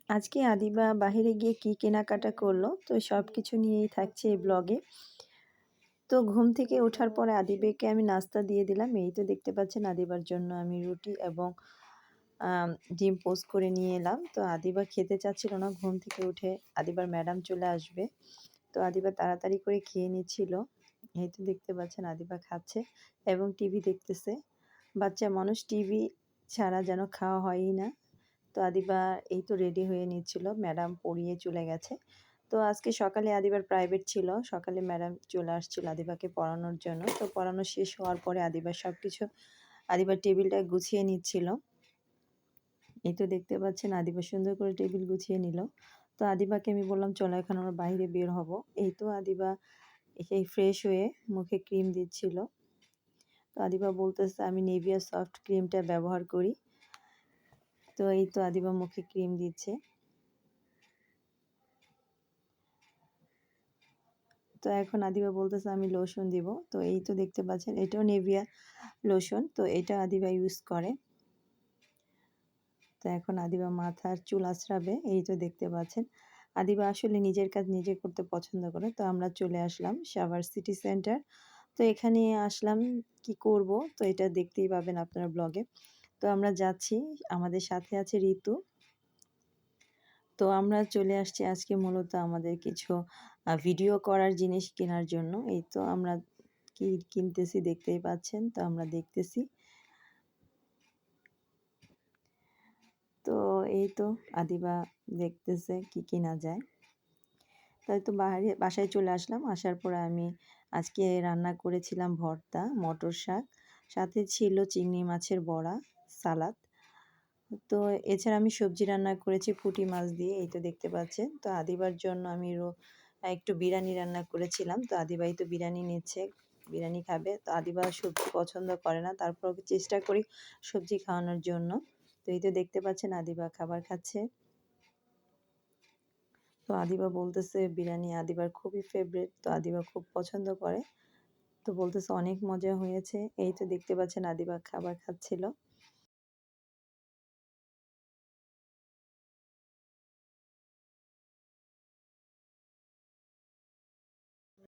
আজকে আদিবা বাহিরে গিয়ে কি কেনাকাটা করলো তো সবকিছু নিয়েই থাকছে এই ব্লগে। তো ঘুম থেকে ওঠার পরে আদিবাকে আমি নাস্তা দিয়ে দিলাম। এই তো দেখতে পাচ্ছেন আদিবার জন্য আমি রুটি এবং ডিম পোস্ট করে নিয়ে এলাম। তো আদিবা খেতে চাচ্ছিল না, ঘুম থেকে উঠে আদিবার ম্যাডাম চলে আসবে। তো আদিবা তাড়াতাড়ি করে খেয়ে নিচ্ছিল। এই তো দেখতে পাচ্ছেন আদিবা খাচ্ছে এবং টিভি দেখতেছে। বাচ্চা মানুষ টিভি ছাড়া যেন খাওয়া হয়ই না। তো আদিবা এই তো রেডি হয়ে নিচ্ছিল, ম্যাডাম পড়িয়ে চলে গেছে। তো আজকে সকালে আদিবার প্রাইভেট ছিল, সকালে ম্যাডাম চলে আসছিল আদিবাকে পড়ানোর জন্য। তো পড়ানো শেষ হওয়ার পরে আদিবা সব কিছু আদিবার টেবিলটা গুছিয়ে নিচ্ছিল। এই তো দেখতে পাচ্ছেন আদিবা সুন্দর করে টেবিল গুছিয়ে নিল। তো আদিবাকে আমি বললাম চলো এখন আমরা বাইরে বের হব। এই তো আদিবা এই ফ্রেশ হয়ে মুখে ক্রিম দিচ্ছিল। তো আদিবা বলতেছে আমি নেভিয়া সফট ক্রিমটা ব্যবহার করি। তো এই তো আদিবা মুখে ক্রিম দিচ্ছে। তো এখন আদিবা বলতেছে আমি লোশন দিব। তো এই তো দেখতে পাচ্ছেন এটাও নেভিয়া লোশন, তো এটা আদিবা ইউজ করে। তো এখন আদিবা মাথার চুল আঁচড়াবে। এই তো দেখতে পাচ্ছেন আদিবা আসলে নিজের কাজ নিজে করতে পছন্দ করে। তো আমরা চলে আসলাম সাভার সিটি সেন্টার। তো এখানে আসলাম কি করব তো এটা দেখতেই পাবেন আপনারা ব্লগে। তো আমরা যাচ্ছি, আমাদের সাথে আছে ঋতু। তো আমরা চলে আসছি আজকে মূলত আমাদের কিছু ভিডিও করার জিনিস কেনার জন্য। এই তো আমরা কি কিনতেছি দেখতেই পাচ্ছেন। তো আমরা দেখতেছি। তো এই তো আদিবা দেখতেছে কি কেনা যায়। তাই তো বাসায় চলে আসলাম। আসার পরে আমি আজকে রান্না করেছিলাম ভর্তা, মটর শাক, সাথে ছিল চিংড়ি মাছের বড়া, সালাদ। তো এছাড়া আমি সবজি রান্না করেছি পুঁটি মাছ দিয়ে। এই তো দেখতে পাচ্ছেন। তো আদিবার জন্য আমি একটু বিরিয়ানি রান্না করেছিলাম। তো আদিবাই তো বিরিয়ানি নিচ্ছে, বিরিয়ানি খাবে। তো আদিবা সবজি পছন্দ করে না, তারপর ওকে চেষ্টা করি সবজি খাওয়ানোর জন্য। তো এই তো দেখতে পাচ্ছেন আদিবা খাবার খাচ্ছে। তো আদিবা বলতেছে বিরিয়ানি আদিবার খুবই ফেভারিট, তো আদিবা খুব পছন্দ করে। তো বলতেছে অনেক মজা হয়েছে। এই তো দেখতে পাচ্ছেন আদিবা খাবার খাচ্ছিল।